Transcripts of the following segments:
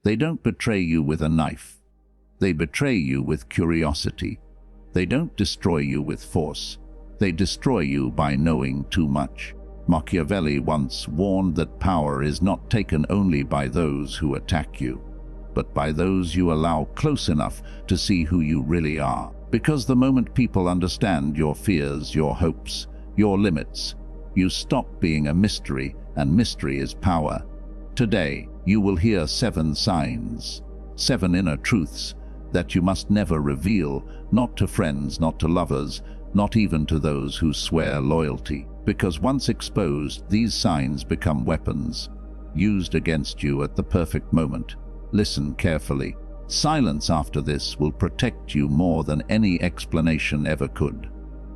They don't betray you with a knife. They betray you with curiosity. They don't destroy you with force. They destroy you by knowing too much. Machiavelli once warned that power is not taken only by those who attack you, but by those you allow close enough to see who you really are. Because the moment people understand your fears, your hopes, your limits, you stop being a mystery, and mystery is power. Today, you will hear 7 signs, 7 inner truths that you must never reveal, not to friends, not to lovers, not even to those who swear loyalty. Because once exposed, these signs become weapons, used against you at the perfect moment. Listen carefully. Silence after this will protect you more than any explanation ever could.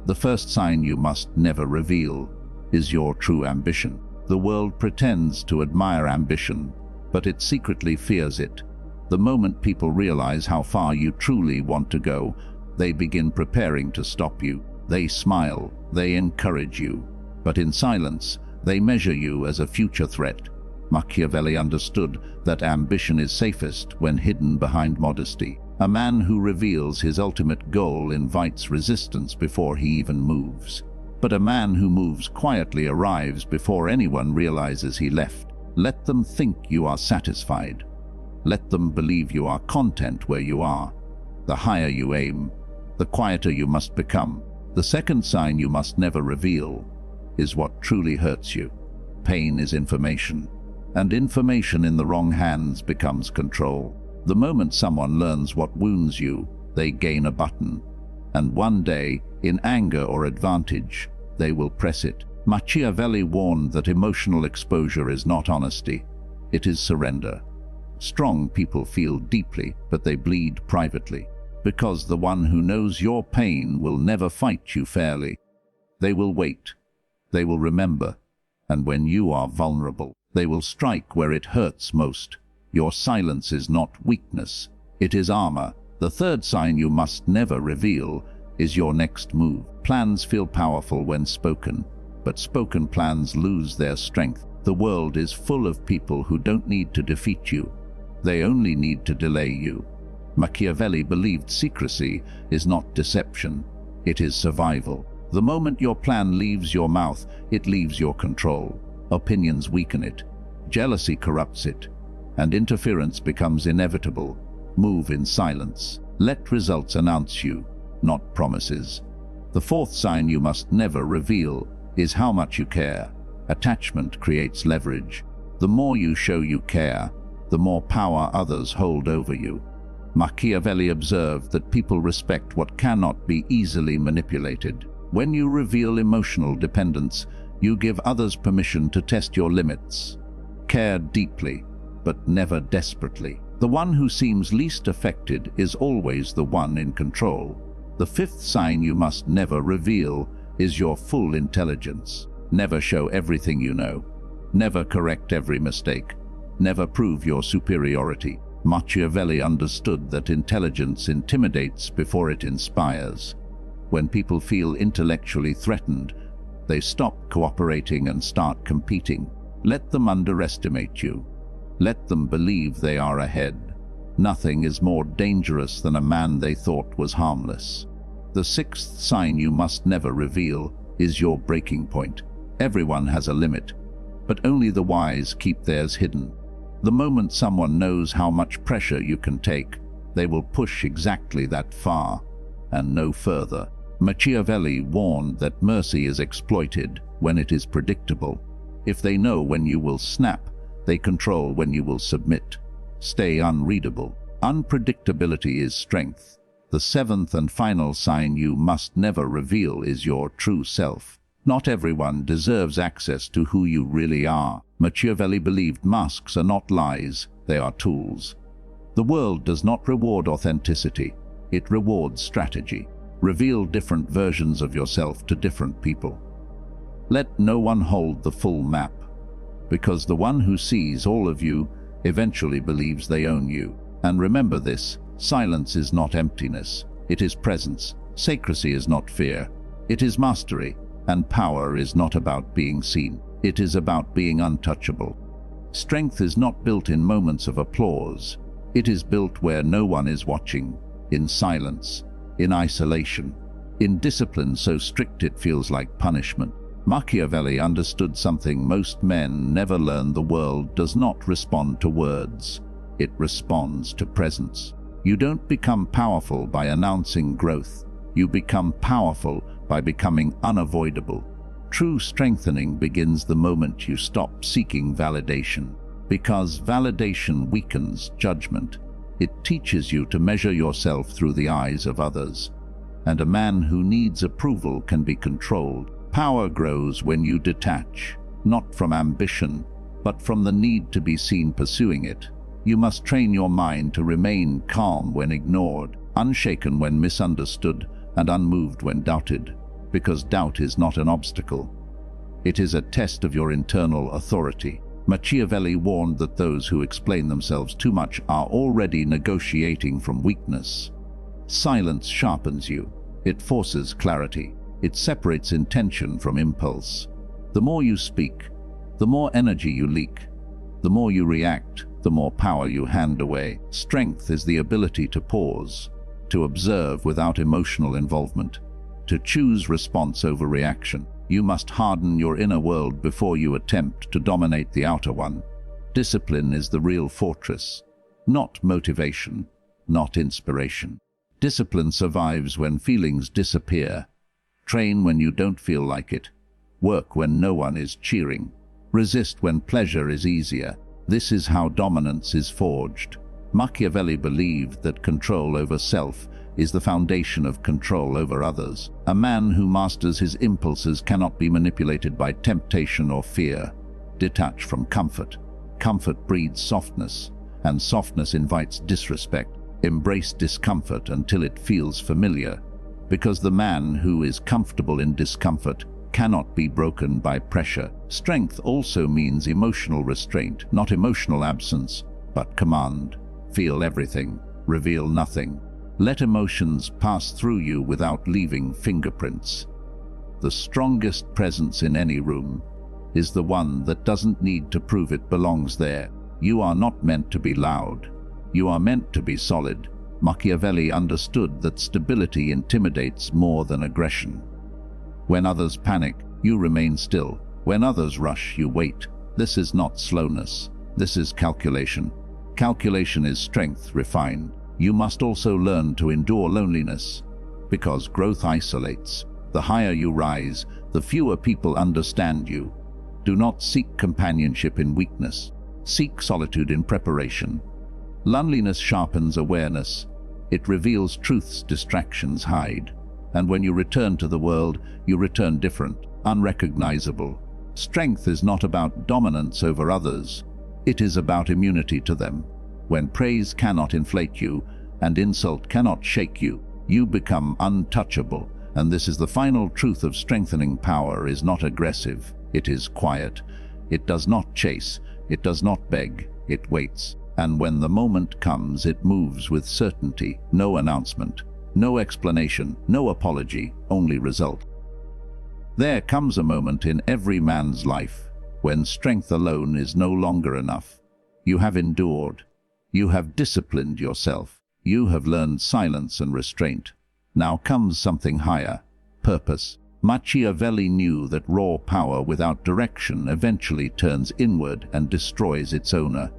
The first sign you must never reveal is your true ambition. The world pretends to admire ambition, but it secretly fears it. The moment people realize how far you truly want to go, they begin preparing to stop you. They smile, they encourage you, but in silence, they measure you as a future threat. Machiavelli understood that ambition is safest when hidden behind modesty. A man who reveals his ultimate goal invites resistance before he even moves. But a man who moves quietly arrives before anyone realizes he left. Let them think you are satisfied. Let them believe you are content where you are. The higher you aim, the quieter you must become. The second sign you must never reveal is what truly hurts you. Pain is information, and information in the wrong hands becomes control. The moment someone learns what wounds you, they gain a button, and one day, in anger or advantage, they will press it. Machiavelli warned that emotional exposure is not honesty, it is surrender. Strong people feel deeply, but they bleed privately, because the one who knows your pain will never fight you fairly. They will wait, they will remember, and when you are vulnerable, they will strike where it hurts most. Your silence is not weakness, it is armor. The third sign you must never reveal is your next move. Plans feel powerful when spoken, but spoken plans lose their strength. The world is full of people who don't need to defeat you. They only need to delay you. Machiavelli believed secrecy is not deception, it is survival. The moment your plan leaves your mouth, it leaves your control. Opinions weaken it, jealousy corrupts it, and interference becomes inevitable. Move in silence. Let results announce you, not promises. The fourth sign you must never reveal is how much you care. Attachment creates leverage. The more you show you care, the more power others hold over you. Machiavelli observed that people respect what cannot be easily manipulated. When you reveal emotional dependence, you give others permission to test your limits. Care deeply, but never desperately. The one who seems least affected is always the one in control. The fifth sign you must never reveal is your full intelligence. Never show everything you know. Never correct every mistake. Never prove your superiority. Machiavelli understood that intelligence intimidates before it inspires. When people feel intellectually threatened, they stop cooperating and start competing. Let them underestimate you. Let them believe they are ahead. Nothing is more dangerous than a man they thought was harmless. The sixth sign you must never reveal is your breaking point. Everyone has a limit, but only the wise keep theirs hidden. The moment someone knows how much pressure you can take, they will push exactly that far and no further. Machiavelli warned that mercy is exploited when it is predictable. If they know when you will snap, they control when you will submit. Stay unreadable. Unpredictability is strength. The seventh and final sign you must never reveal is your true self. Not everyone deserves access to who you really are. Machiavelli believed masks are not lies, they are tools. The world does not reward authenticity, it rewards strategy. Reveal different versions of yourself to different people. Let no one hold the full map, because the one who sees all of you eventually believes they own you. And remember this, silence is not emptiness, it is presence. Secrecy is not fear, it is mastery. And power is not about being seen, it is about being untouchable. Strength is not built in moments of applause. It is built where no one is watching, in silence, in isolation, in discipline so strict it feels like punishment. Machiavelli understood something most men never learn: the world does not respond to words. It responds to presence. You don't become powerful by announcing growth. You become powerful by becoming unavoidable. True strengthening begins the moment you stop seeking validation, because validation weakens judgment. It teaches you to measure yourself through the eyes of others, and a man who needs approval can be controlled. Power grows when you detach, not from ambition, but from the need to be seen pursuing it. You must train your mind to remain calm when ignored, unshaken when misunderstood, and unmoved when doubted, because doubt is not an obstacle. It is a test of your internal authority. Machiavelli warned that those who explain themselves too much are already negotiating from weakness. Silence sharpens you. It forces clarity. It separates intention from impulse. The more you speak, the more energy you leak. The more you react, the more power you hand away. Strength is the ability to pause, to observe without emotional involvement, to choose response over reaction. You must harden your inner world before you attempt to dominate the outer one. Discipline is the real fortress, not motivation, not inspiration. Discipline survives when feelings disappear. Train when you don't feel like it. Work when no one is cheering. Resist when pleasure is easier. This is how dominance is forged. Machiavelli believed that control over self is the foundation of control over others. A man who masters his impulses cannot be manipulated by temptation or fear. Detach from comfort. Comfort breeds softness, and softness invites disrespect. Embrace discomfort until it feels familiar, because the man who is comfortable in discomfort cannot be broken by pressure. Strength also means emotional restraint, not emotional absence, but command. Feel everything, reveal nothing. Let emotions pass through you without leaving fingerprints. The strongest presence in any room is the one that doesn't need to prove it belongs there. You are not meant to be loud. You are meant to be solid. Machiavelli understood that stability intimidates more than aggression. When others panic, you remain still. When others rush, you wait. This is not slowness. This is calculation. Calculation is strength refined. You must also learn to endure loneliness, because growth isolates. The higher you rise, the fewer people understand you. Do not seek companionship in weakness. Seek solitude in preparation. Loneliness sharpens awareness. It reveals truths distractions hide. And when you return to the world, you return different, unrecognizable. Strength is not about dominance over others. It is about immunity to them. When praise cannot inflate you and insult cannot shake you, you become untouchable. And this is the final truth of strengthening. Power is not aggressive. It is quiet. It does not chase. It does not beg. It waits. And when the moment comes, it moves with certainty. No announcement, no explanation, no apology, only result. There comes a moment in every man's life when strength alone is no longer enough. You have endured. You have disciplined yourself. You have learned silence and restraint. Now comes something higher, purpose. Machiavelli knew that raw power without direction eventually turns inward and destroys its owner.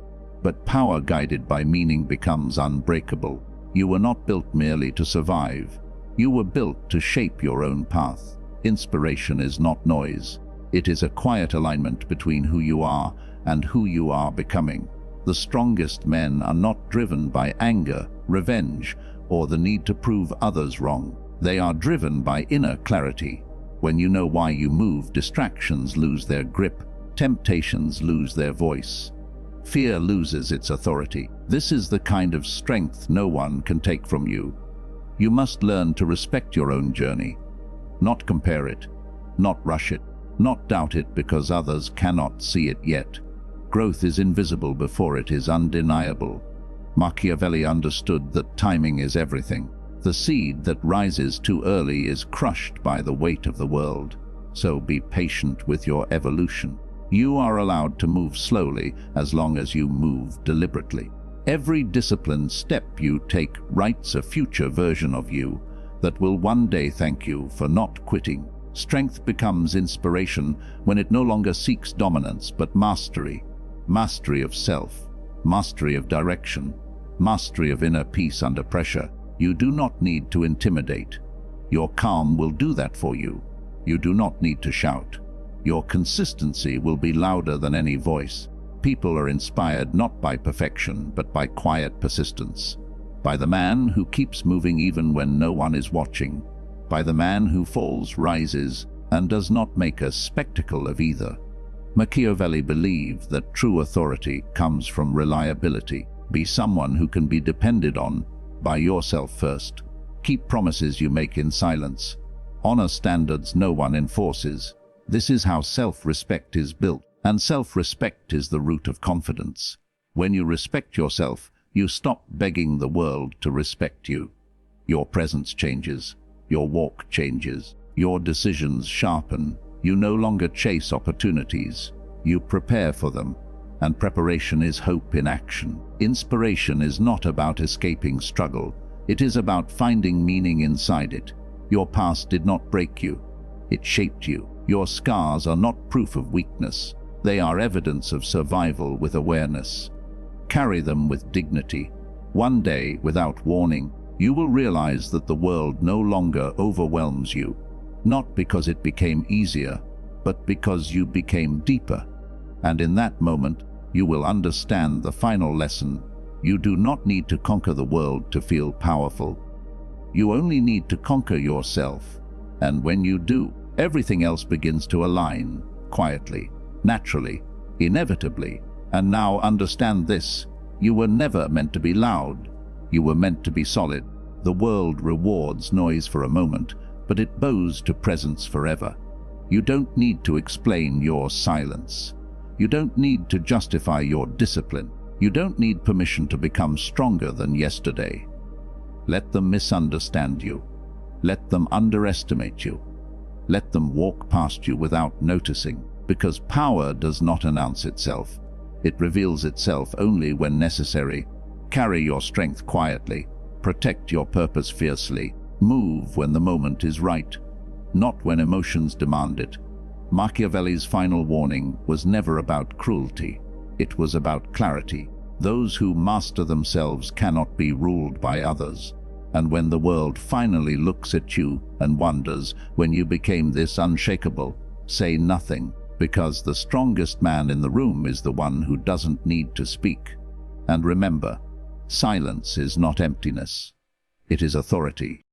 But power guided by meaning becomes unbreakable. You were not built merely to survive. You were built to shape your own path. Inspiration is not noise. It is a quiet alignment between who you are and who you are becoming. The strongest men are not driven by anger, revenge, or the need to prove others wrong. They are driven by inner clarity. When you know why you move, distractions lose their grip, temptations lose their voice. Fear loses its authority. This is the kind of strength no one can take from you. You must learn to respect your own journey, not compare it, not rush it, not doubt it because others cannot see it yet. Growth is invisible before it is undeniable. Machiavelli understood that timing is everything. The seed that rises too early is crushed by the weight of the world. So be patient with your evolution. You are allowed to move slowly as long as you move deliberately. Every disciplined step you take writes a future version of you that will one day thank you for not quitting. Strength becomes inspiration when it no longer seeks dominance but mastery. Mastery of self, mastery of direction, mastery of inner peace under pressure. You do not need to intimidate. Your calm will do that for you. You do not need to shout. Your consistency will be louder than any voice. People are inspired not by perfection, but by quiet persistence. By the man who keeps moving even when no one is watching. By the man who falls, rises, and does not make a spectacle of either. Machiavelli believed that true authority comes from reliability. Be someone who can be depended on. By yourself first. Keep promises you make in silence. Honor standards no one enforces. This is how self-respect is built, and self-respect is the root of confidence. When you respect yourself, you stop begging the world to respect you. Your presence changes, your walk changes, your decisions sharpen. You no longer chase opportunities, you prepare for them, and preparation is hope in action. Inspiration is not about escaping struggle, it is about finding meaning inside it. Your past did not break you, it shaped you. Your scars are not proof of weakness, they are evidence of survival with awareness. Carry them with dignity. One day, without warning, you will realize that the world no longer overwhelms you, not because it became easier, but because you became deeper. And in that moment, you will understand the final lesson. You do not need to conquer the world to feel powerful. You only need to conquer yourself. And when you do, everything else begins to align, quietly, naturally, inevitably. And now understand this, you were never meant to be loud. You were meant to be solid. The world rewards noise for a moment, but it bows to presence forever. You don't need to explain your silence. You don't need to justify your discipline. You don't need permission to become stronger than yesterday. Let them misunderstand you. Let them underestimate you. Let them walk past you without noticing, because power does not announce itself. It reveals itself only when necessary. Carry your strength quietly. Protect your purpose fiercely. Move when the moment is right, not when emotions demand it. Machiavelli's final warning was never about cruelty. It was about clarity. Those who master themselves cannot be ruled by others. And when the world finally looks at you and wonders when you became this unshakable, say nothing, because the strongest man in the room is the one who doesn't need to speak. And remember, silence is not emptiness. It is authority.